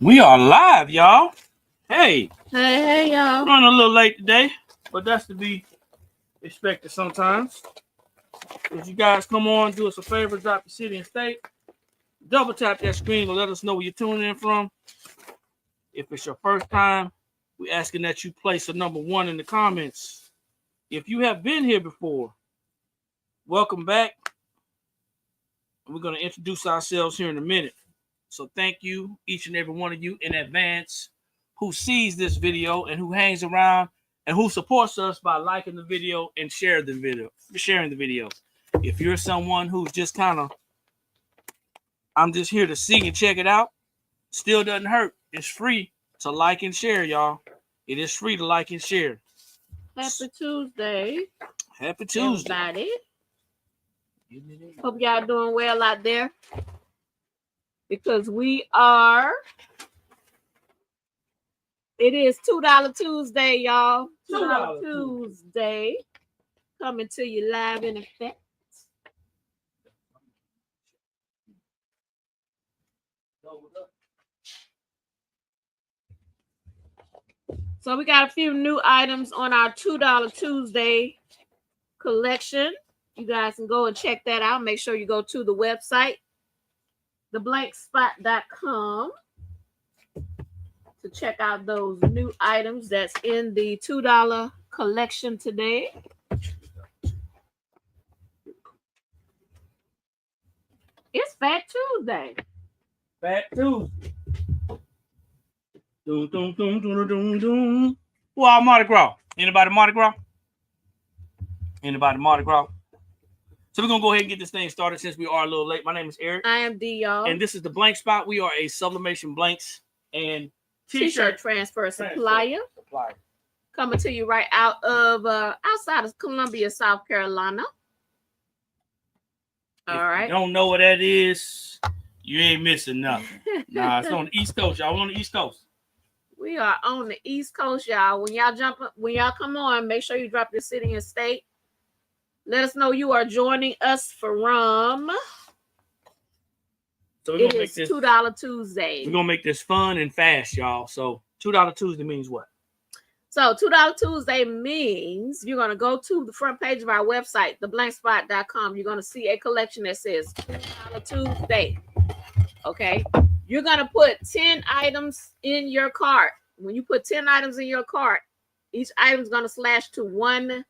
We are live, y'all. Hey. Hey, y'all. Running a little late today, but that's to be expected sometimes. If you guys come on, do us a favor, drop your city and state. Double tap that screen to let us know where you're tuning in from. If it's your first time, we're asking that you place a number 1 in the comments. If you have been here before, welcome back. We're going to introduce ourselves here in a minute. So thank you, each and every one of you in advance who sees this video and who hangs around and who supports us by liking the video and sharing the video. If you're someone who's just kind of, I'm just here to see and check it out, still doesn't hurt. It's free to like and share, y'all. It is free to like and share. Happy Tuesday. Happy Tuesday. Everybody. Hope y'all doing well out there. Because it is $2 Tuesday, y'all. $2 Tuesday. Coming to you live in effect. So we got a few new items on our $2 Tuesday collection. You guys can go and check that out. Make sure you go to the website, theblankspot.com, to check out those new items that's in the $2 collection today. It's Fat Tuesday. Fat Tuesday. Doom, doom, doom, doom, doom, doom. Who are Mardi Gras? Anybody Mardi Gras? Anybody Mardi Gras? So we're going to go ahead and get this thing started since we are a little late. My name is Eric. I am D, y'all. And this is the Blank Spot. We are a sublimation blanks and t-shirt transfer supplier. Coming to you right out of outside of Columbia, South Carolina. All right. If you don't know what that is, you ain't missing nothing. Nah, it's on the East Coast, y'all. We're on the East Coast. We are on the East Coast, y'all. When y'all come on, make sure you drop your city and state. Let us know you are joining us from. So it is $2 Tuesday. We're gonna make this fun and fast, y'all. So $2 Tuesday means what? So $2 Tuesday means you're gonna go to the front page of our website, theblankspot.com. You're gonna see a collection that says $2 Tuesday. Okay. You're going to put 10 items in your cart. When you put 10 items in your cart, each item is going to slash to $1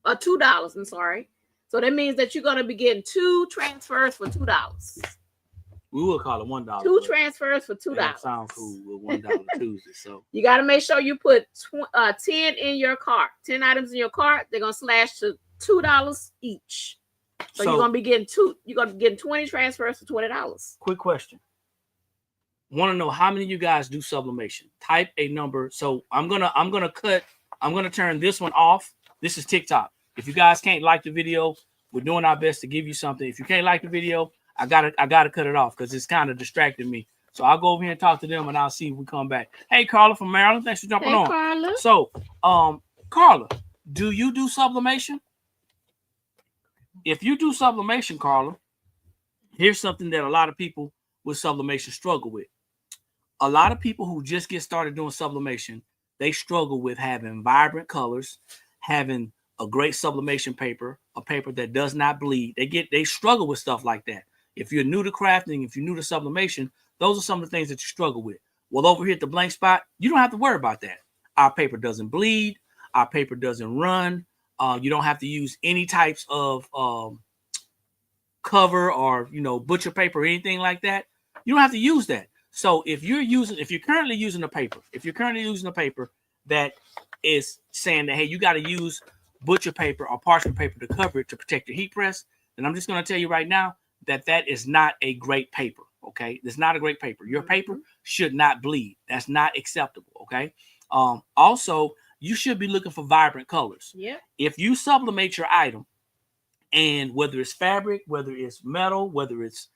or $2. I'm sorry. So that means that you're going to be getting 2 transfers for $2. We will call it $1. 2 transfers for $2. That sounds cool with $1 Tuesday. So you got to make sure you put 10 in your cart. 10 items in your cart. They're going to slash to $2 each. So you're gonna be getting 20 transfers for $20. Quick question. Want to know how many of you guys do sublimation? Type a number. So I'm gonna turn this one off. This is TikTok. If you guys can't like the video, we're doing our best to give you something. If you can't like the video, I gotta cut it off because it's kind of distracting me. So I'll go over here and talk to them and I'll see if we come back. Hey, Carla from Maryland, thanks for jumping on. Carla. So Carla, do you do sublimation? If you do sublimation, Carla, here's something that a lot of people with sublimation struggle with. A lot of people who just get started doing sublimation, they struggle with having vibrant colors, having a great sublimation paper, a paper that does not bleed. They struggle with stuff like that. If you're new to crafting, if you're new to sublimation, those are some of the things that you struggle with. Well, over here at the Blank Spot, you don't have to worry about that. Our paper doesn't bleed. Our paper doesn't run. You don't have to use any types of cover or butcher paper or anything like that. You don't have to use that. So if you're currently using a paper that is saying that hey, you got to use butcher paper or parchment paper to cover it to protect your heat press, then I'm just going to tell you right now that is not a great paper. Okay, it's not a great paper. Your paper should not bleed. That's not acceptable. Okay. Also, you should be looking for vibrant colors. Yeah. If you sublimate your item, and whether it's fabric, whether it's metal, whether it's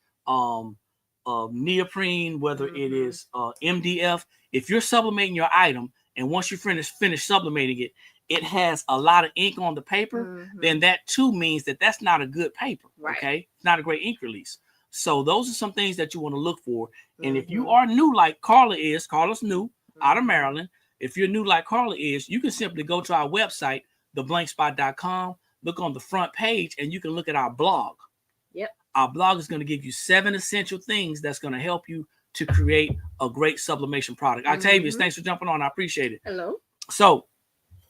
neoprene, whether it is MDF, if you're sublimating your item, and once you finish sublimating it, it has a lot of ink on the paper, then that too means that that's not a good paper. Right. Okay, it's not a great ink release. So those are some things that you want to look for. And if you are new like Carla is, Carla's new out of Maryland. If you're new like Carla is, you can simply go to our website, theblankspot.com, look on the front page, and you can look at our blog. Yep. Our blog is going to give you 7 essential things that's going to help you to create a great sublimation product. Octavius, thanks for jumping on. I appreciate it. Hello. So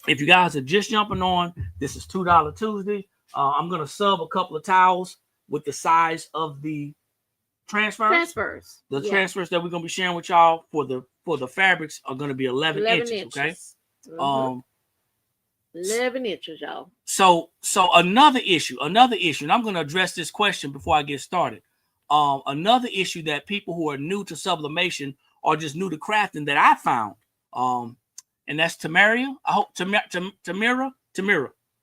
if you guys are just jumping on, this is $2 Tuesday. I'm going to sub a couple of towels with the size of the transfers. The transfers that we're going to be sharing with y'all for the fabrics are going to be 11 inches. Okay. 11 inches, y'all. So another issue, and I'm going to address this question before I get started. Another issue that people who are new to sublimation or just new to crafting that I found, and that's Tamaria. I hope Tamira.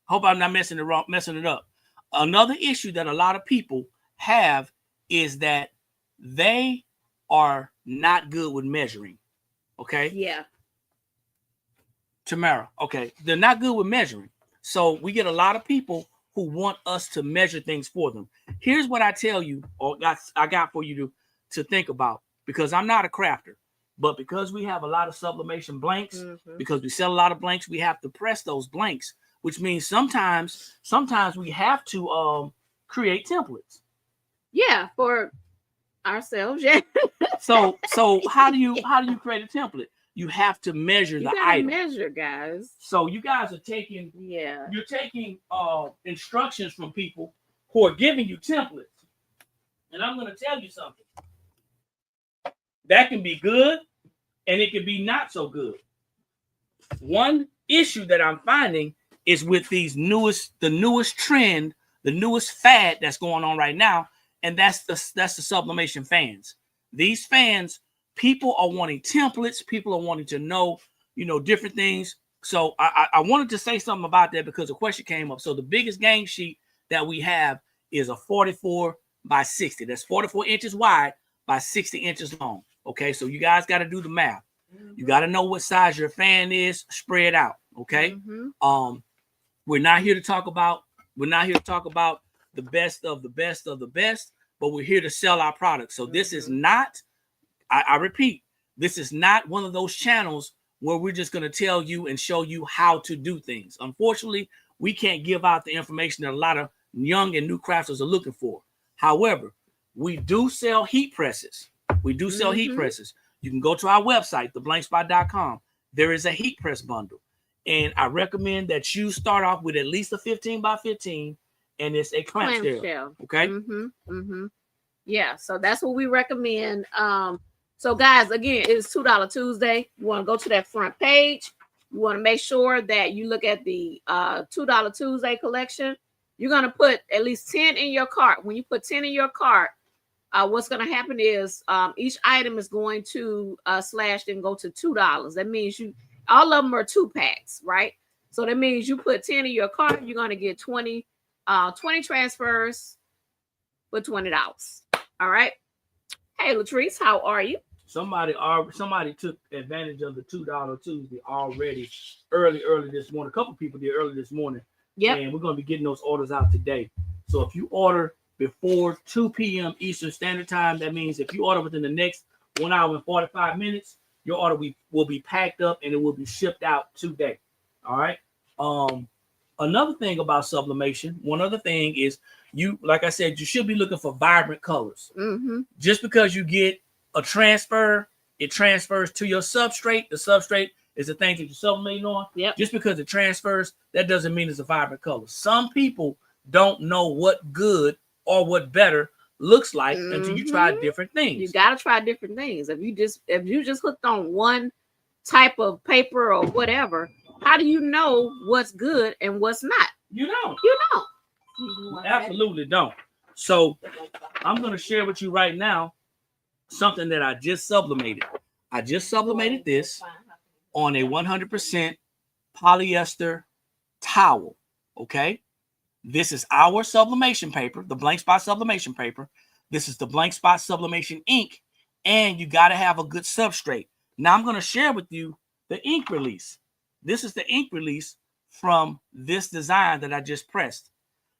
I hope I'm not messing it up. Another issue that a lot of people have is that they are not good with measuring. Okay. Yeah. Tamara. Okay. They're not good with measuring. So we get a lot of people who want us to measure things for them. Here's what I tell you, or I got for you to think about, because I'm not a crafter, but because we have a lot of sublimation blanks, because we sell a lot of blanks, we have to press those blanks, which means sometimes we have to create templates. Yeah, for ourselves. Yeah. So how do you create a template? You have to measure the item. Measure, guys. So you guys are taking, you're taking instructions from people who are giving you templates. And I'm going to tell you something. That can be good and it can be not so good. One issue that I'm finding is with the newest trend, the newest fad that's going on right now, and that's the sublimation fans. These fans, people are wanting templates. People are wanting to know, different things. So I wanted to say something about that because a question came up. So the biggest gang sheet that we have is a 44 by 60. That's 44 inches wide by 60 inches long. Okay, so you guys got to do the math. You got to know what size your fan is spread out. Okay. We're not here to talk about the best of the best of the best, but we're here to sell our products. So this is not, I repeat, this is not one of those channels where we're just going to tell you and show you how to do things. Unfortunately, we can't give out the information that a lot of young and new crafters are looking for. However, we do sell heat presses. You can go to our website, theblankspot.com. There is a heat press bundle. And I recommend that you start off with at least a 15 by 15, and it's a clamshell. Okay. Yeah. So that's what we recommend. So guys, again, it's $2 Tuesday. You want to go to that front page. You want to make sure that you look at the $2 Tuesday collection. You're going to put at least 10 in your cart. When you put 10 in your cart, what's going to happen is each item is going to slash and go to $2. That means all of them are 2-packs, right? So that means you put 10 in your cart, you're going to get 20 transfers for $20. All right. Hey, Latrice, how are you? Somebody took advantage of the $2 Tuesday already early this morning. A couple people did early this morning. Yeah. And we're going to be getting those orders out today. So if you order before 2 p.m. Eastern Standard Time, that means if you order within the next 1 hour and 45 minutes, your order will be packed up and it will be shipped out today. All right. Another thing about sublimation, one other thing is like I said, you should be looking for vibrant colors. Just because you get a transfer, it transfers to your substrate. The substrate is the thing that you're sublimating on. Yep. Just because it transfers, that doesn't mean it's a vibrant color. Some people don't know what good or what better looks like until you try different things. You got to try different things. If you just hooked on one type of paper or whatever, how do you know what's good and what's not? You don't. You Absolutely don't. So I'm going to share with you right now something that I just sublimated. I just sublimated this on a 100% polyester towel. Okay. This is our sublimation paper, the Blank Spot Sublimation Paper. This is the Blank Spot Sublimation Ink, and you got to have a good substrate. Now I'm going to share with you the ink release. This is the ink release from this design that I just pressed.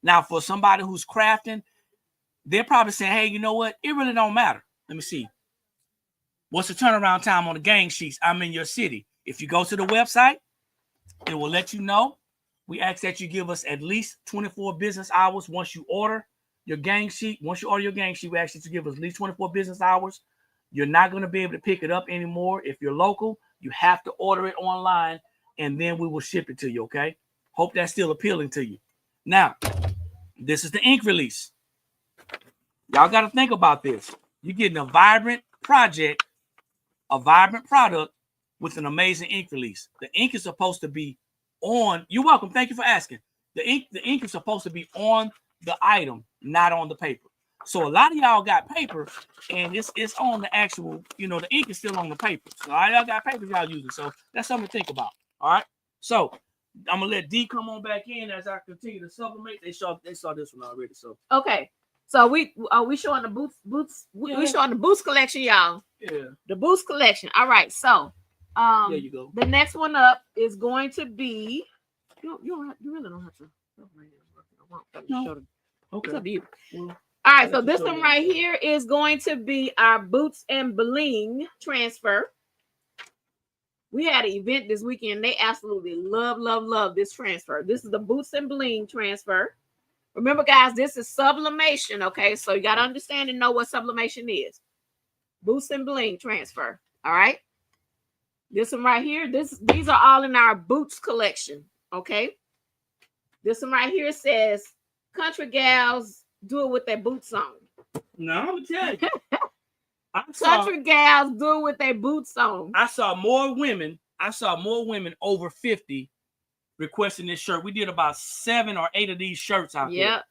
Now, for somebody who's crafting, they're probably saying, hey, you know what? It really don't matter. Let me see. What's the turnaround time on the gang sheets? I'm in your city. If you go to the website, it will let you know. We ask that you give us at least 24 business hours once you order your gang sheet. Once you order your gang sheet, we ask that you give us at least 24 business hours. You're not going to be able to pick it up anymore. If you're local, you have to order it online, and then we will ship it to you, okay? Hope that's still appealing to you. Now, this is the ink release. Y'all got to think about this. You're getting a vibrant project, a vibrant product with an amazing ink release. The ink is supposed to be on. You're welcome. Thank you for asking. The ink is supposed to be on the item, not on the paper. So a lot of y'all got paper, and it's on the actual, you know, the ink is still on the paper. So all y'all got paper y'all using. So that's something to think about. All right. So I'm gonna let D come on back in as I continue to sublimate. They saw this one already. So okay. So we showing the boots. Yeah. We showing the boots collection, y'all. Yeah. The boots collection. All right. So there you go. the next one up is going to be. You really don't have to. No. Okay. It's up to you. Well, all right. So this one right here is going to be our boots and bling transfer. We had an event this weekend. They absolutely love this transfer. This is the boots and bling transfer. Remember, guys, this is sublimation, okay? So you got to understand and know what sublimation is. Boots and bling transfer, all right? This one right here, these are all in our boots collection, okay? This one right here says, country gals do it with their boots on. No, I'm going to tell you. Country gals do it with their boots on. I saw more women over 50 requesting this shirt. We did about 7 or 8 of these shirts out there.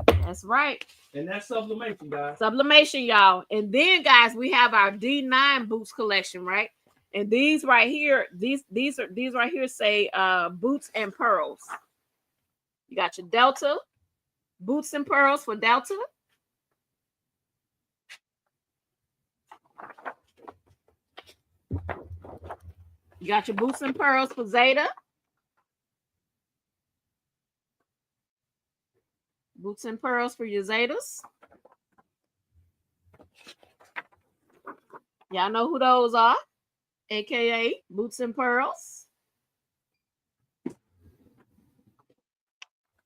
That's right. And that's sublimation, guys. Sublimation, y'all. And then, guys, we have our D9 boots collection, right? And these right here, these right here say boots and pearls. You got your Delta, boots and pearls for Delta. You got your boots and pearls for Zeta. Boots and pearls for your Zetas. Y'all know who those are, aka boots and pearls.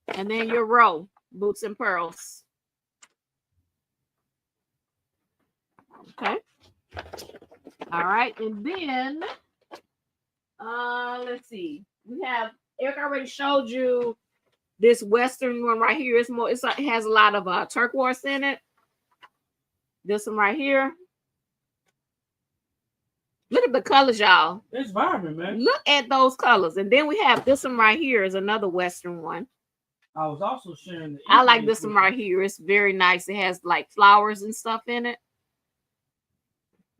And then your row, boots and pearls. Okay. All right, and then let's see. We have Eric already showed you this Western one right here. It has a lot of turquoise in it. This one right here. Look at the colors, y'all. It's vibrant, man. Look at those colors. And then we have this one right here is another Western one. I was also sharing I like this one right here. It's very nice. It has like flowers and stuff in it.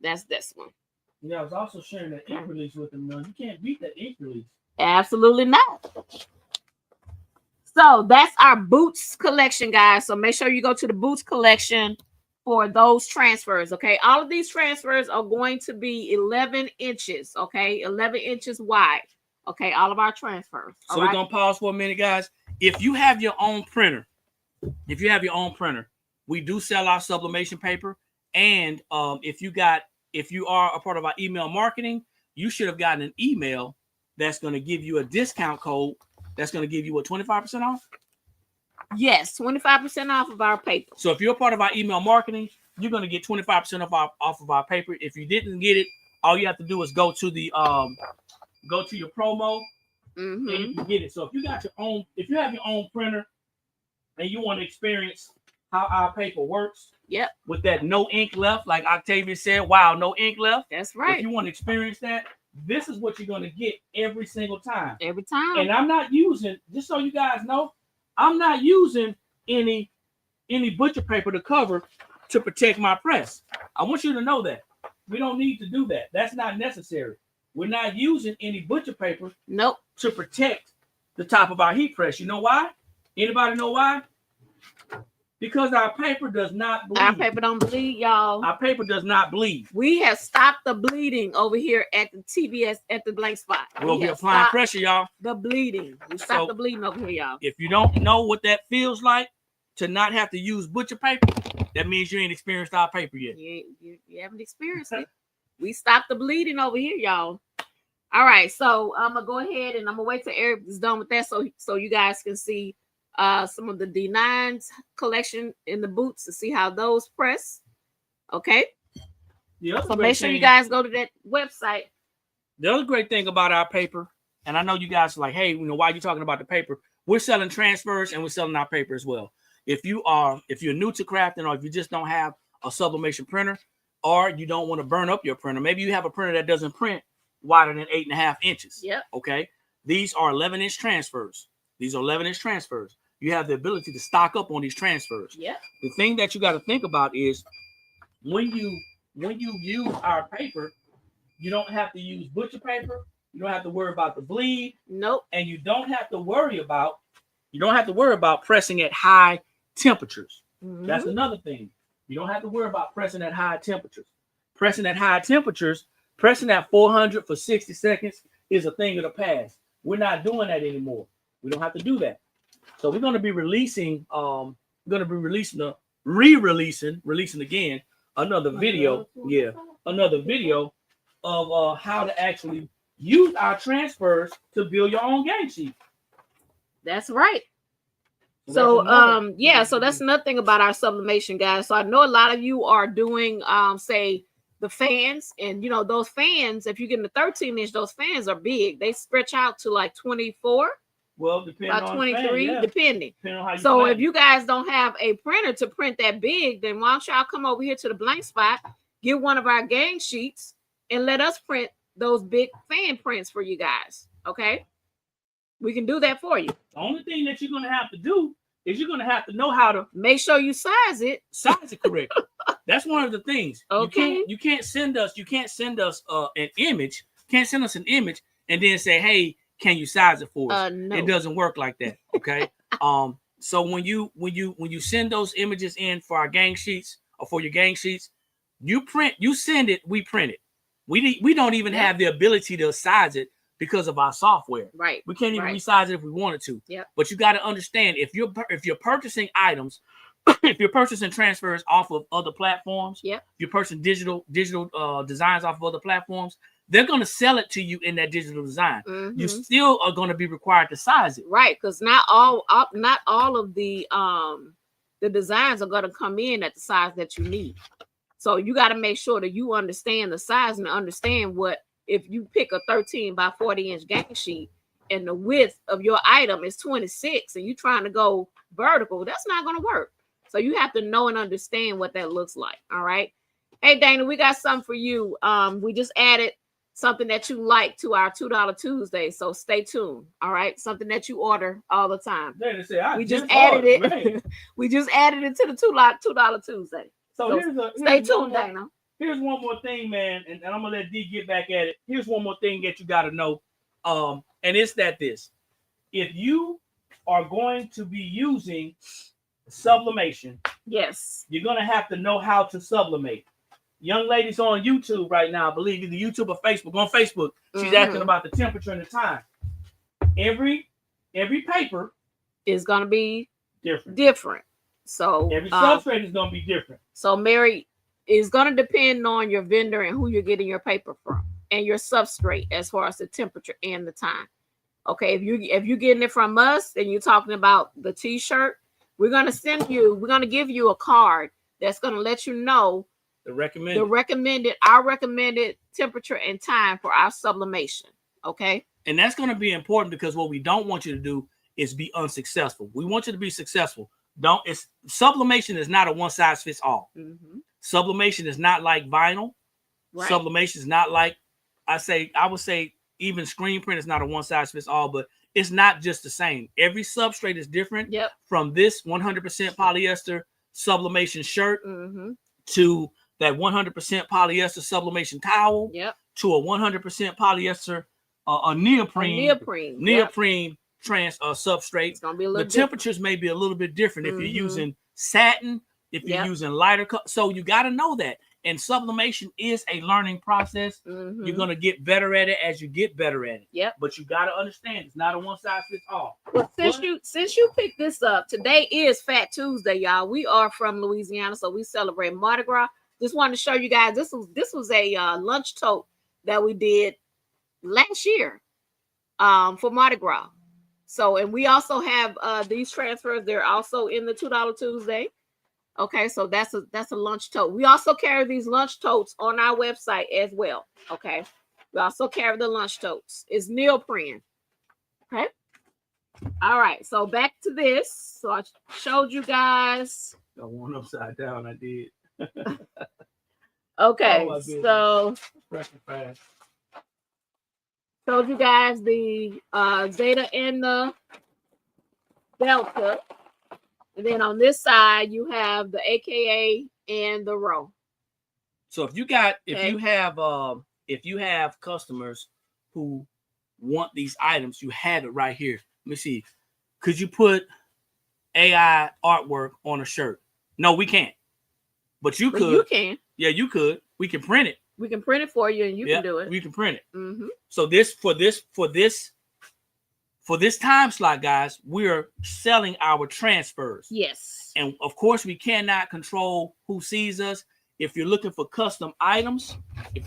That's this one. Yeah, I was also sharing that ink release with them. You can't beat that ink release. Absolutely not. So that's our boots collection, guys. So make sure you go to the boots collection for those transfers, okay? All of these transfers are going to be 11 inches, okay? 11 inches wide, okay? All of our transfers. So we're going to pause for a minute, guys. If you have your own printer, we do sell our sublimation paper. And if you are a part of our email marketing, you should have gotten an email that's going to give you a discount code that's going to give you a 25% off. Yes, 25% off of our paper. So if you're a part of our email marketing, you're going to get 25% off of our paper. If you didn't get it, all you have to do is go to the go to your promo, and you can get it. So if you have your own printer, and you want to experience how our paper works, with that no ink left, like Octavia said, wow, no ink left. That's right. If you want to experience that, this is what you're going to get every single time. Every time. And I'm not using, just so you guys know, I'm not using any butcher paper to cover to protect my press. I want you to know that. We don't need to do that. That's not necessary. We're not using any butcher paper to protect the top of our heat press. You know why? Anybody know why? Because our paper does not bleed. Our paper don't bleed, y'all. Our paper does not bleed. We have stopped the bleeding over here at the TBS at the blank spot. We'll be applying pressure, y'all. The bleeding. We stopped the bleeding over here, y'all. If you don't know what that feels like, to not have to use butcher paper, that means you ain't experienced our paper yet. You haven't experienced it. We stopped the bleeding over here, y'all. All right, so I'm gonna go ahead and I'm gonna wait till Eric is done with that, so you guys can see some of the D9s collection in the boots to see how those press. Okay. So make sure you guys go to that website. The other great thing about our paper, and I know you guys are like, hey, why are you talking about the paper? We're selling Tranfers and we're selling our paper as well. If you're new to crafting, or if you just don't have a sublimation printer, or you don't want to burn up your printer, maybe you have a printer that doesn't print wider than 8.5 inches. Yep. Okay. These are 11-inch Tranfers. These are 11-inch Tranfers. You have the ability to stock up on these Tranfers. Yep. The thing that you got to think about is when you use our paper, you don't have to use butcher paper. You don't have to worry about the bleed. Nope. And you don't have to worry about pressing at high temperatures. Mm-hmm. That's another thing. You don't have to worry about pressing at high temperatures. Pressing at high temperatures, pressing at 400 for 60 seconds is a thing of the past. We're not doing that anymore. We don't have to do that. So we're going to be releasing releasing again another video. Yeah, another video of how to actually use our Tranfers to build your own game sheet. That's right. So so that's another thing about our sublimation, guys. So I know a lot of you are doing say the fans, and you know those fans, if you get in the 13-inch, those fans are big. They stretch out to like 24. Well, depending on 23, fan, yeah. depending on how you so plan. If you guys don't have a printer to print that big, then why don't y'all come over here to the blank spot, get one of our gang sheets, and let us print those big fan prints for you guys. Okay, we can do that for you. The only thing that you're gonna have to do is you're gonna have to know how to make sure you size it correctly. That's one of the things. Okay, you can't send us an image. Can't send us an image and then say, hey, can you size it for us? No. It doesn't work like that. Okay. So when you send those images in for our gang sheets or for your gang sheets, you send it, we print it. We don't even have the ability to size it because of our software. Right. We can't even resize it if we wanted to. Yep. But you got to understand, if you're purchasing items, if you're purchasing Tranfers off of other platforms, if you're purchasing digital designs off of other platforms, they're going to sell it to you in that digital design. Mm-hmm. You still are going to be required to size it. Right, because not all of the designs are going to come in at the size that you need. So you got to make sure that you understand the size and understand what, if you pick a 13 by 40 inch gang sheet and the width of your item is 26 and you're trying to go vertical, that's not going to work. So you have to know and understand what that looks like. All right. Hey, Dana, we got something for you. We just added something that you like to our $2 Tuesday. So stay tuned. All right. Something that you order all the time. We just added it. We just added it to the $2 Tuesday. So stay tuned, Dana. Here's one more thing, man, and I'm gonna let D get back at it. Here's one more thing that you got to know, and it's this: if you are going to be using sublimation, yes, you're gonna have to know how to sublimate. Young ladies on YouTube right now, I believe either YouTube or Facebook. On Facebook, she's asking about the temperature and the time. Every paper is gonna be different. So every substrate is gonna be different. So Mary, is going to depend on your vendor and who you're getting your paper from and your substrate as far as the temperature and the time. Okay, if you're getting it from us and you're talking about the t-shirt, we're going to give you a card that's going to let you know our recommended temperature and time for our sublimation. Okay, and that's going to be important because what we don't want you to do is be unsuccessful. We want you to be successful. Sublimation is not a one size fits all. Mm-hmm. Sublimation is not like vinyl. Right. Sublimation is not like I would say even screen print is not a one size fits all, but it's not just the same. Every substrate is different. Yep. From this 100% polyester sublimation shirt to that 100% polyester sublimation towel. Yep. To a 100% polyester neoprene trans substrate. It's gonna be a little temperatures may be a little bit different if you're using satin, if you're using lighter color. So you got to know that. And sublimation is a learning process. Mhm. You're gonna get better at it as you get better at it. Yep. But you gotta understand, it's not a one size fits all. Well, since you picked this up, today is Fat Tuesday, y'all. We are from Louisiana, so we celebrate Mardi Gras. Just wanted to show you guys this was a lunch tote that we did last year for Mardi Gras. So, and we also have these transfers. They're also in the $2 Tuesday. Okay, so that's a lunch tote. We also carry these lunch totes on our website as well. Okay, we also carry the lunch totes. It's neoprene. Okay. All right, so back to this. So I showed you guys. Got one upside down. I did. Okay, Oh, so fast. showed you guys the Zeta and the Delta. And then on this side, you have the AKA and the Rho. So if you have customers who want these items, you have it right here. Let me see. Could you put AI artwork on a shirt? No, we can't. But you could. You can. Yeah, you could. We can print it. We can print it for you, and you can do it. We can print it. Mm-hmm. So for this time slot, guys, we're selling our transfers. Yes. And of course, we cannot control who sees us. If you're looking for custom items, you're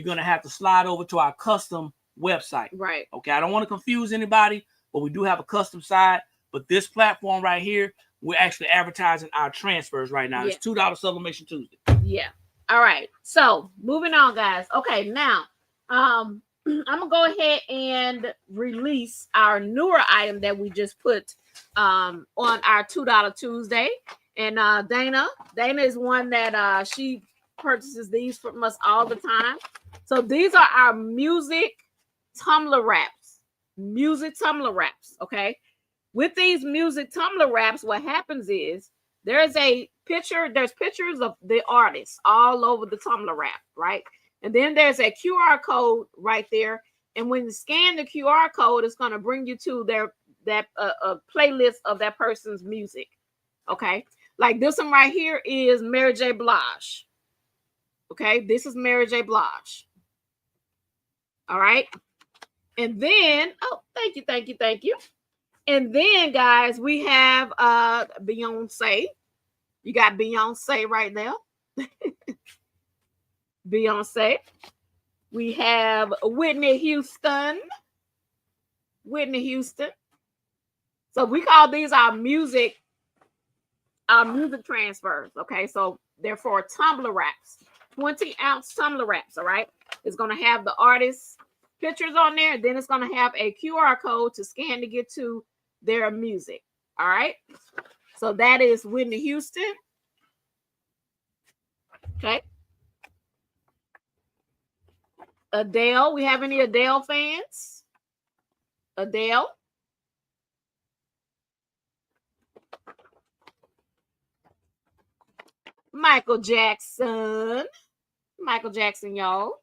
going to have to slide over to our custom website. Right. Okay. I don't want to confuse anybody, but we do have a custom site. But this platform right here, we're actually advertising our transfers right now. Yeah. It's $2 Sublimation Tuesday. Yeah. All right. So moving on, guys. Okay. Now, I'm gonna go ahead and release our newer item that we just put on our $2 Tuesday. And Dana is one that she purchases these from us all the time. So these are our music tumbler wraps. Okay. With these music tumbler wraps, what happens is there's pictures of the artists all over the tumbler wrap, right? And then there's a QR code right there. And when you scan the QR code, it's going to bring you to that playlist of that person's music. Okay. Like this one right here is Mary J. Blige. Okay. This is Mary J. Blige. All right. And then, thank you. And then, guys, we have Beyonce. You got Beyonce right there. Beyonce. We have Whitney Houston. So we call these our music transfers. Okay, so they're for tumbler wraps, 20-ounce tumbler wraps. All right, it's gonna have the artist's pictures on there. Then it's gonna have a QR code to scan to get to their music. All right, so that is Whitney Houston. Okay. Adele. We have any Adele fans? Adele. Michael Jackson, y'all.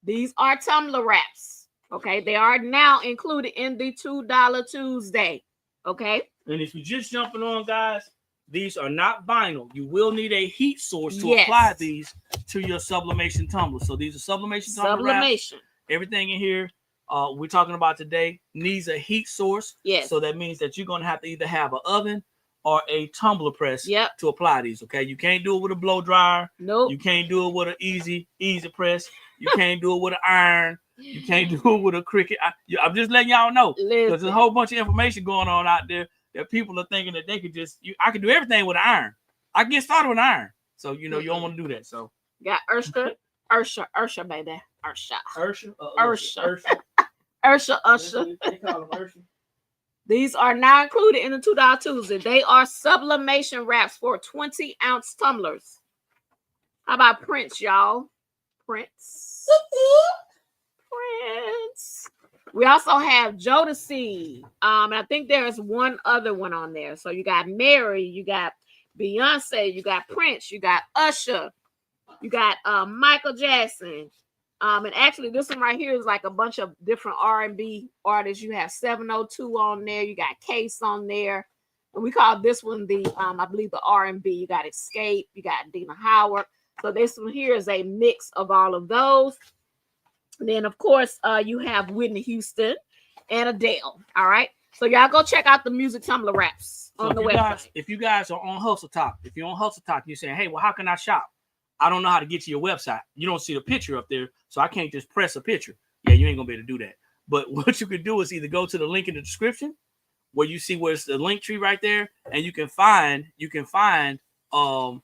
These are tumbler wraps. Okay, they are now included in the $2 Tuesday. Okay. And if you're just jumping on, guys, these are not vinyl. You will need a heat source to apply these to your sublimation tumblers. So these are sublimation tumbler wraps. Everything in here we're talking about today needs a heat source. Yes. So that means that you're going to have to either have an oven or a tumbler press to apply these. Okay. You can't do it with a blow dryer. Nope. You can't do it with an easy press. You can't do it with an iron. You can't do it with a Cricut. I'm just letting y'all know because there's a whole bunch of information going on out there that people are thinking that they could I can do everything with an iron. I can get started with an iron. So, you don't want to do that. So, got Ursha, baby. Ursha. They call them Ursha. These are now included in the $2 Tuesday. They are sublimation wraps for 20-ounce tumblers. How about Prince, y'all? Prince. We also have Jodeci. And I think there's one other one on there. So you got Mary, you got Beyonce, you got Prince, you got Usher, you got Michael Jackson. And actually this one right here is like a bunch of different R&B artists. You have 702 on there, you got Case on there, We call this one the I believe the R&B. You got Escape, you got Dina Howard. So this one here is a mix of all of those. And then of course you have Whitney Houston and Adele. All right. So y'all go check out the music tumbler wraps on the website. If you guys are on Hustle Talk, if you're on Hustle Talk, you're saying, hey, well, how can I shop? I don't know how to get to your website. You don't see the picture up there, so I can't just press a picture. Yeah, you ain't gonna be able to do that. But what you could do is either go to the link in the description where you see where it's the link tree right there, and you can find the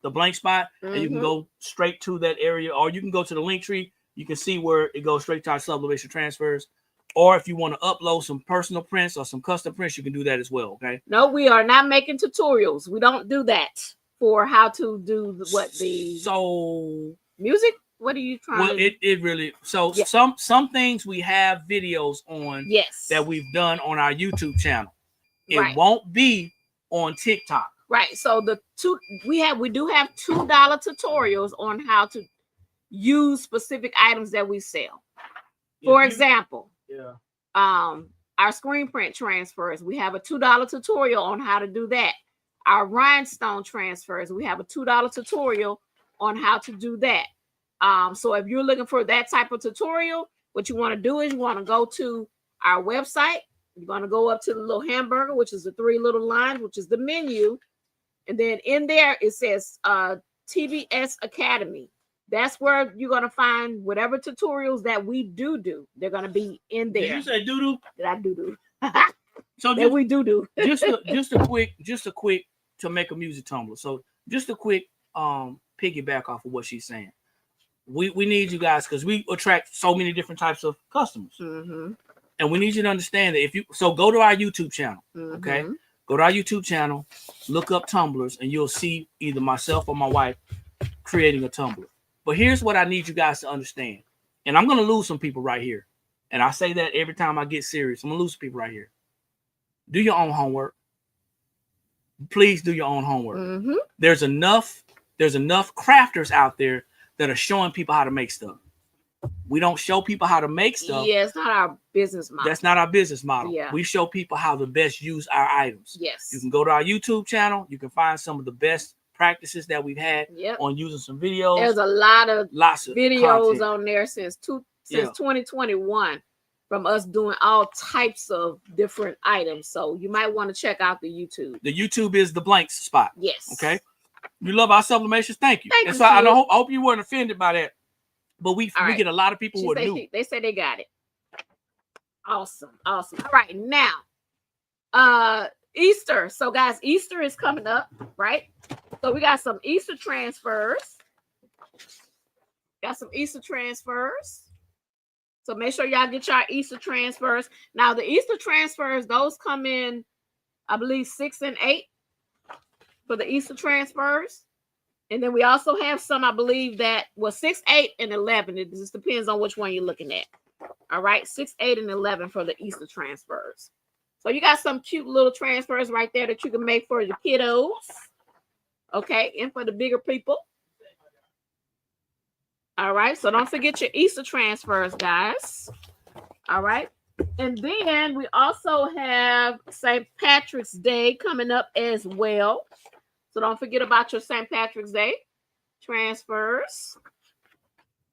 blank spot, and you can go straight to that area, or you can go to the link tree. You can see where it goes straight to our sublimation transfers. Or if you want to upload some personal prints or some custom prints, you can do that as well. Okay. No, we are not making tutorials. We don't do that for how to do the music. What are you trying to? It really some things we have videos on that we've done on our YouTube channel. It won't be on TikTok. Right. So we do have $2 tutorials on how to use specific items that we sell. For example, our screen print transfers, we have a $2 tutorial on how to do that. Our rhinestone transfers, we have a $2 tutorial on how to do that. So if you're looking for that type of tutorial, what you want to do is you want to go to our website. You're going to go up to the little hamburger, which is the 3 little lines, which is the menu. And then in there, it says TBS Academy. That's where you're going to find whatever tutorials that we do. They're going to be in there. Did you say doo-doo? Did I do? So that we do. just a quick to make a music tumbler. So just a quick piggyback off of what she's saying. We need you guys because we attract so many different types of customers. And we need you to understand that go to our YouTube channel, okay? Go to our YouTube channel, look up tumblers, and you'll see either myself or my wife creating a tumbler. But here's what I need you guys to understand. And I'm going to lose some people right here. And I say that every time I get serious. I'm going to lose people right here. Do your own homework. Please do your own homework. There's enough crafters out there that are showing people how to make stuff. We don't show people how to make stuff. Yeah, it's not our business model. That's not our business model. Yeah. We show people how to best use our items. Yes. You can go to our YouTube channel. You can find some of the best practices that we've had on using some videos. There's a lots of videos content on there since 2021 from us doing all types of different items. So you might want to check out the YouTube. The YouTube is the blank spot. Yes. Okay. You love our sublimations. Thank you. Thank you. I hope you weren't offended by that. But we get a lot of people who are new. They say they got it. Awesome. All right. Now, Easter. So guys, Easter is coming up, right? So we got some Easter transfers. So make sure y'all get your Easter transfers. Now the Easter transfers, those come in, I believe 6 and 8 for the Easter transfers. And then we also have some, I believe 6, 8, and 11. It just depends on which one you're looking at. All right, 6, 8, and 11 for the Easter transfers. So you got some cute little transfers right there that you can make for your kiddos. Okay, and for the bigger people. All right, so don't forget your Easter transfers, guys. All right, and then we also have St. Patrick's Day coming up as well. So don't forget about your St. Patrick's Day transfers.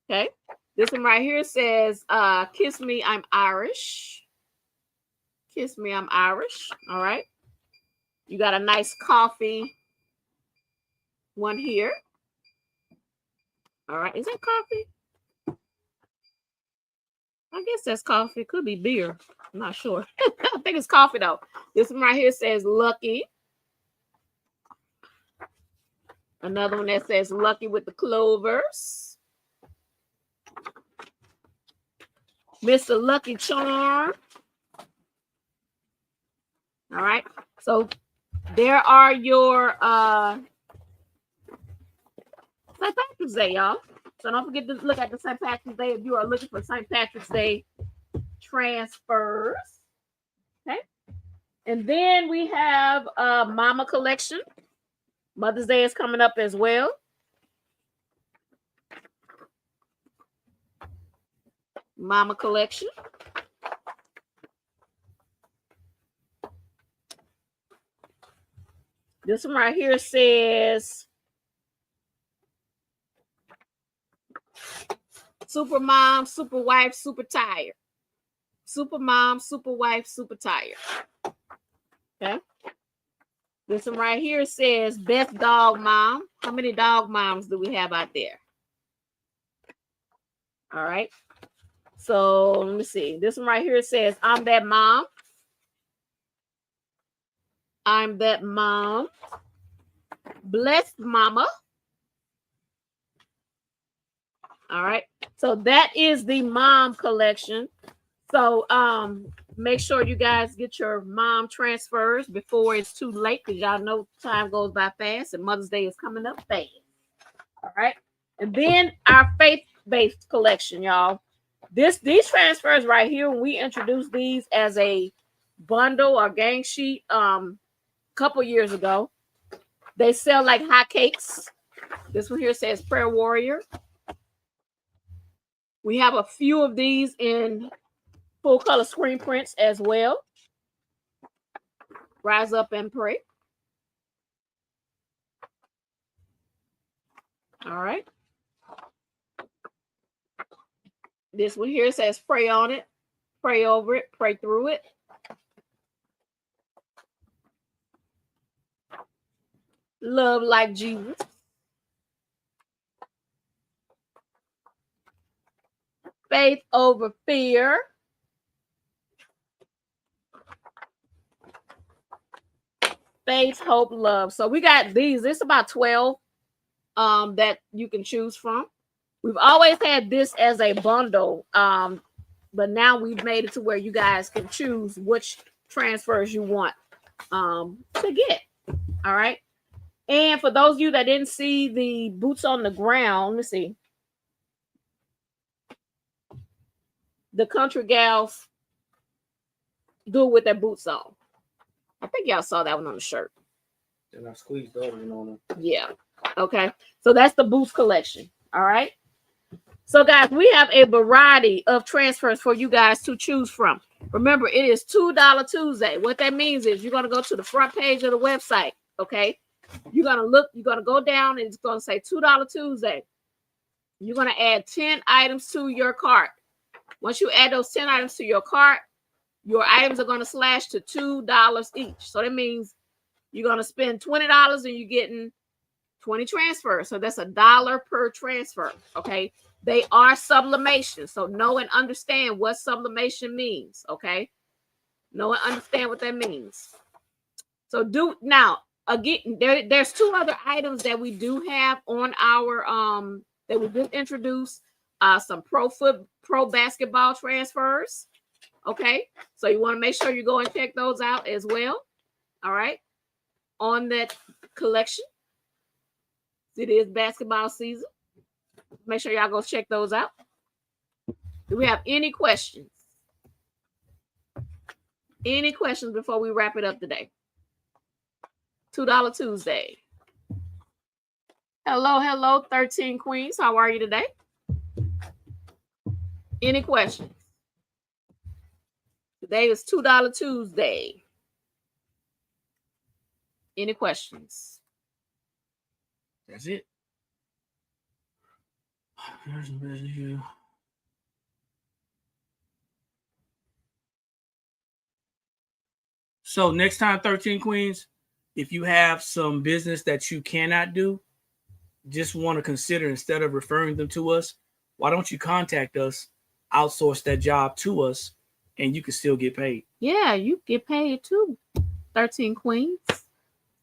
Okay, this one right here says, Kiss Me, I'm Irish. Kiss Me, I'm Irish. All right, you got a nice coffee one here. All right, is that coffee? I guess that's coffee. It could be beer. I'm not sure. I think it's coffee though. This one right here says Lucky. Another one that says Lucky with the clovers. Mr. Lucky Charm. All right. So there are your St. Patrick's Day, y'all. So don't forget to look at the St. Patrick's Day if you are looking for St. Patrick's Day transfers. Okay. And then we have Mama Collection. Mother's Day is coming up as well. Mama Collection. This one right here says super mom, super wife, super tired. Super mom, super wife, super tired. Okay. This one right here says best dog mom. How many dog moms do we have out there? All right. So let me see. This one right here says I'm that mom. I'm that mom. Blessed mama. All right. So that is the mom collection. So make sure you guys get your mom transfers before it's too late, because y'all know time goes by fast and Mother's Day is coming up fast. All right. And then our faith-based collection, y'all. These transfers right here, when we introduced these as a bundle or gang sheet couple years ago, they sell like hotcakes. This one here says Prayer Warrior. We have a few of these in full color screen prints as well. Rise up and pray. All right. This one here says pray on it, pray over it, pray through it. Love like Jesus. Faith over fear. Faith, hope, love. So we got these. It's about 12 that you can choose from. We've always had this as a bundle, but now we've made it to where you guys can choose which transfers you want to get. All right. And for those of you that didn't see the boots on the ground, let me see. The country gals do it with their boots on. I think y'all saw that one on the shirt. And I squeezed the other one on them. Yeah. Okay. So that's the boots collection. All right. So guys, we have a variety of transfers for you guys to choose from. Remember, it is $2 Tuesday. What that means is you're going to go to the front page of the website. Okay. You're going to look, you're going to go down and it's going to say $2 Tuesday. You're going to add 10 items to your cart. Once you add those 10 items to your cart, your items are going to slash to $2 each. So that means you're going to spend $20 and you're getting 20 transfers. So that's $1 per transfer. Okay. They are sublimation. So know and understand what sublimation means. Okay. Know and understand what that means. So do now again, there's two other items that we do have on our that we did introduce. Some pro basketball transfers. Okay, so you want to make sure you go and check those out as well. All right, on that collection. It is basketball season. Make sure y'all go check those out. Do we have any questions? Any questions before we wrap it up today? $2 Tuesday. Hello, 13 Queens. How are you today? Any questions? Today is $2 Tuesday. Any questions? That's it. There's a message here. So next time, 13 Queens, if you have some business that you cannot do, just want to consider, instead of referring them to us, why don't you contact us, outsource that job to us, and you can still get paid. Yeah, you get paid too. 13 Queens.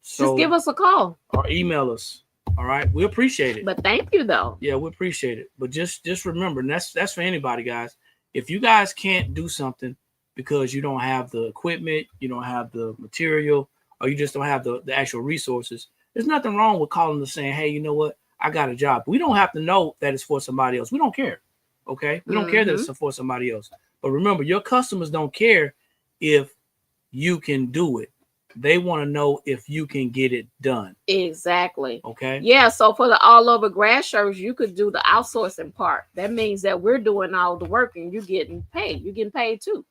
So just give us a call or email us. All right, we appreciate it. But thank you though. Yeah, we appreciate it. But just remember, and that's for anybody, guys. If you guys can't do something because you don't have the equipment, you don't have the material, or you just don't have the actual resources, there's nothing wrong with calling us saying, hey, you know what? I got a job. We don't have to know that it's for somebody else. We don't care. Okay? We don't care that it's for somebody else. But remember, your customers don't care if you can do it. They want to know if you can get it done. Exactly. Okay. Yeah. So for the all over grass shirts, you could do the outsourcing part. That means that we're doing all the work and you're getting paid. You're getting paid too.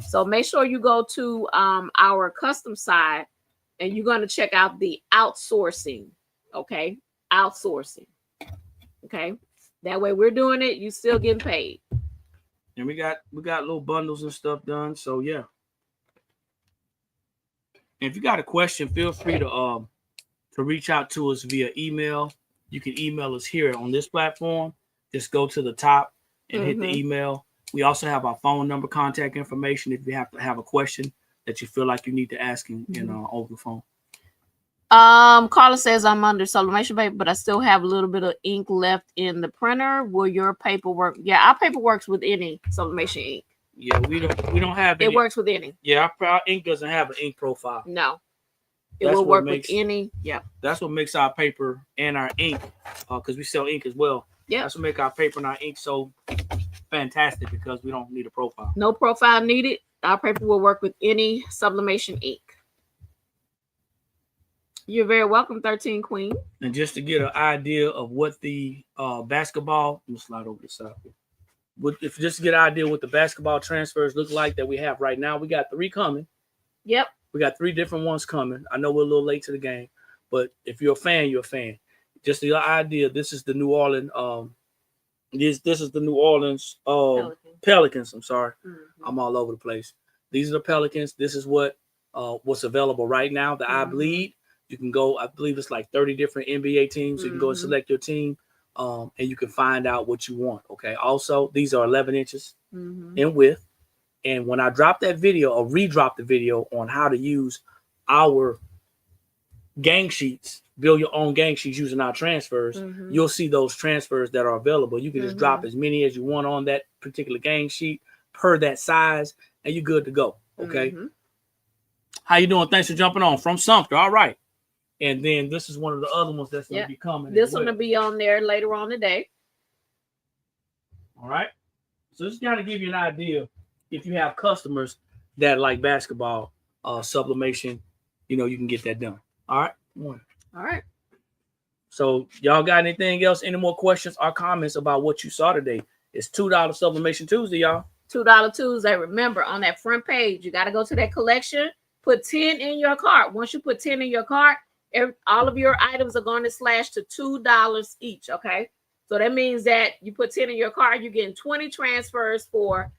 So make sure you go to our custom side and you're going to check out the outsourcing. Okay, outsourcing. Okay, that way we're doing it. You still getting paid. And we got little bundles and stuff done. So yeah. And if you got a question, feel free to reach out to us via email. You can email us here on this platform. Just go to the top and hit the email. We also have our phone number, contact information if you have to have a question that you feel like you need to ask in over the phone. Carla says I'm under sublimation paper, but I still have a little bit of ink left in the printer. Will your paper work? Yeah, our paper works with any sublimation ink. Yeah, we don't have any. It works with any. Yeah, our ink doesn't have an ink profile. No. It will work with any. Yeah. That's what makes our paper and our ink, because we sell ink as well. Yeah. That's what makes our paper and our ink so fantastic, because we don't need a profile. No profile needed. Our paper will work with any sublimation ink. You're very welcome, 13 Queen. And just to get an idea of what the basketball, let me slide over the side. If just to get an idea what the basketball transfers look like that we have right now, we got 3 coming. Yep. We got 3 different ones coming. I know we're a little late to the game, but if you're a fan, you're a fan. Just the idea, this is the New Orleans, this is the New Orleans Pelicans. I'm sorry. I'm all over the place. These are the Pelicans. This is what's available right now. The I Bleed. You can go, I believe it's like 30 different NBA teams. So you can go and select your team, and you can find out what you want. Okay. Also, these are 11 inches in width. And when I drop that video or redrop the video on how to use our gang sheets, build your own gang sheets using our transfers, you'll see those transfers that are available. You can just drop as many as you want on that particular gang sheet per that size, and you're good to go. Okay. How you doing? Thanks for jumping on from Sumter. All right. And then this is one of the other ones that's going to be coming. This one will be on there later on today. All right. So this got to give you an idea. If you have customers that like basketball sublimation, you can get that done. All right. All right. So y'all got anything else? Any more questions or comments about what you saw today? It's $2 Sublimation Tuesday, y'all. $2 Tuesday. Remember, on that front page, you got to go to that collection. Put 10 in your cart. Once you put 10 in your cart, all of your items are going to slash to $2 each. Okay. So that means that you put 10 in your cart, you're getting 20 transfers for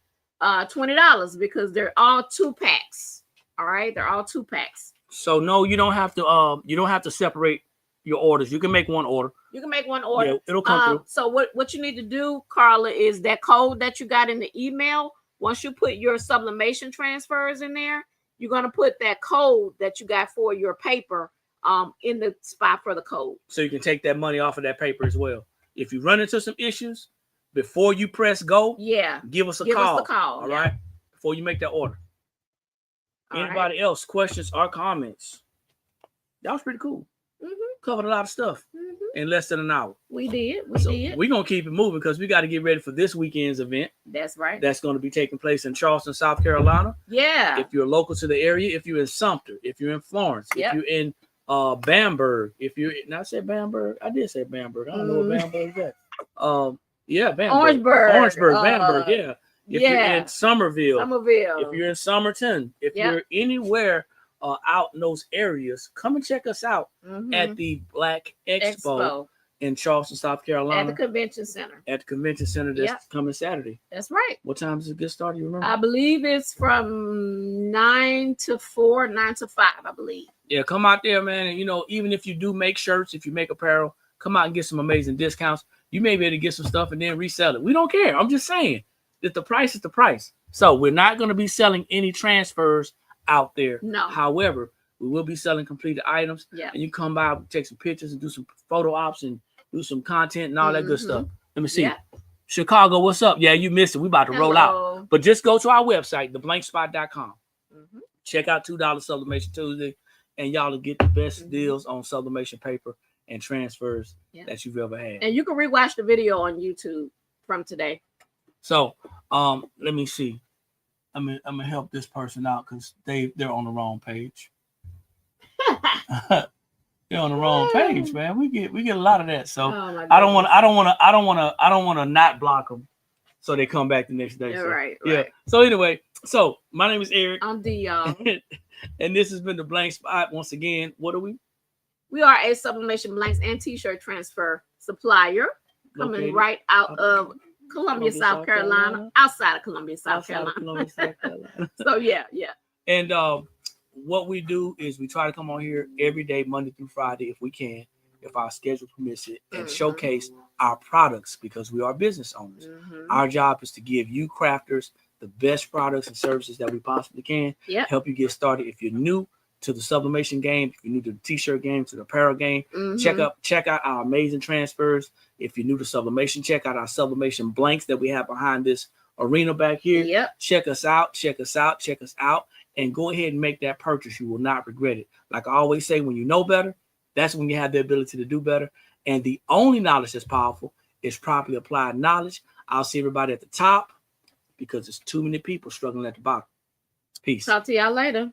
$20 because they're all 2-packs. All right. They're all 2-packs. So no, you don't have to separate your orders. You can make one order. You can make one order. Yeah, it'll come through. So what you need to do, Carla, is that code that you got in the email. Once you put your sublimation transfers in there, you're going to put that code that you got for your paper in the spot for the code. So you can take that money off of that paper as well. If you run into some issues, before you press go, give us a call. All right. Before you make that order. Anybody else, questions or comments? That was pretty cool. Covered a lot of stuff in less than an hour. We did. We're going to keep it moving because we got to get ready for this weekend's event. That's right. That's going to be taking place in Charleston, South Carolina. Yeah. If you're local to the area, if you're in Sumter, if you're in Florence, if you're in Bamberg, I said Bamberg. I did say Bamberg. I don't know what Bamberg is that. Yeah, Bamberg. Orangeburg, Bamberg, yeah. If you're in Somerville, if you're in Somerton, if you're anywhere out in those areas, come and check us out at the Black Expo in Charleston, South Carolina. At the convention center. At the convention center that's coming Saturday. That's right. What time does it get started? You remember? I believe it's from 9 to 4, 9 to 5, I believe. Yeah, come out there, man. And, even if you do make shirts, if you make apparel, come out and get some amazing discounts. You may be able to get some stuff and then resell it. We don't care. I'm just saying that the price is the price. So we're not going to be selling any transfers out there. No. However, we will be selling completed items. Yeah. And you come by, take some pictures and do some photo ops and do some content and all that good stuff. Let me see. Yeah. Chicago, what's up? Yeah, you missed it. We about to roll out. But just go to our website, theblankspot.com. Check out $2 Sublimation Tuesday, and y'all will get the best deals on sublimation paper and transfers that you've ever had. And you can rewatch the video on YouTube from today. So let me see. I'm gonna help this person out because they're on the wrong page. They're on the wrong page, man. We get a lot of that. So I don't want to not block them so they come back the next day. Yeah, so, right. Yeah. So anyway, So my name is Eric. I'm D, y'all. And this has been the Blank Spot. Once again, what are we? We are a sublimation blanks and t-shirt transfer supplier coming Located right out of Columbia, South Carolina, outside of Columbia, South Carolina. So yeah. And what we do is we try to come on here every day, Monday through Friday, if we can, if our schedule permits it, and showcase our products because we are business owners. Our job is to give you crafters the best products and services that we possibly can. Help you get started. If you're new to the sublimation game, if you're new to the t-shirt game, to the apparel game, check out our amazing transfers. If you're new to sublimation, check out our sublimation blanks that we have behind this arena back here. Check us out, and go ahead and make that purchase. You will not regret it. Like I always say, when you know better, that's when you have the ability to do better. And the only knowledge that's powerful is properly applied knowledge. I'll see everybody at the top because there's too many people struggling at the bottom. Peace. Talk to y'all later.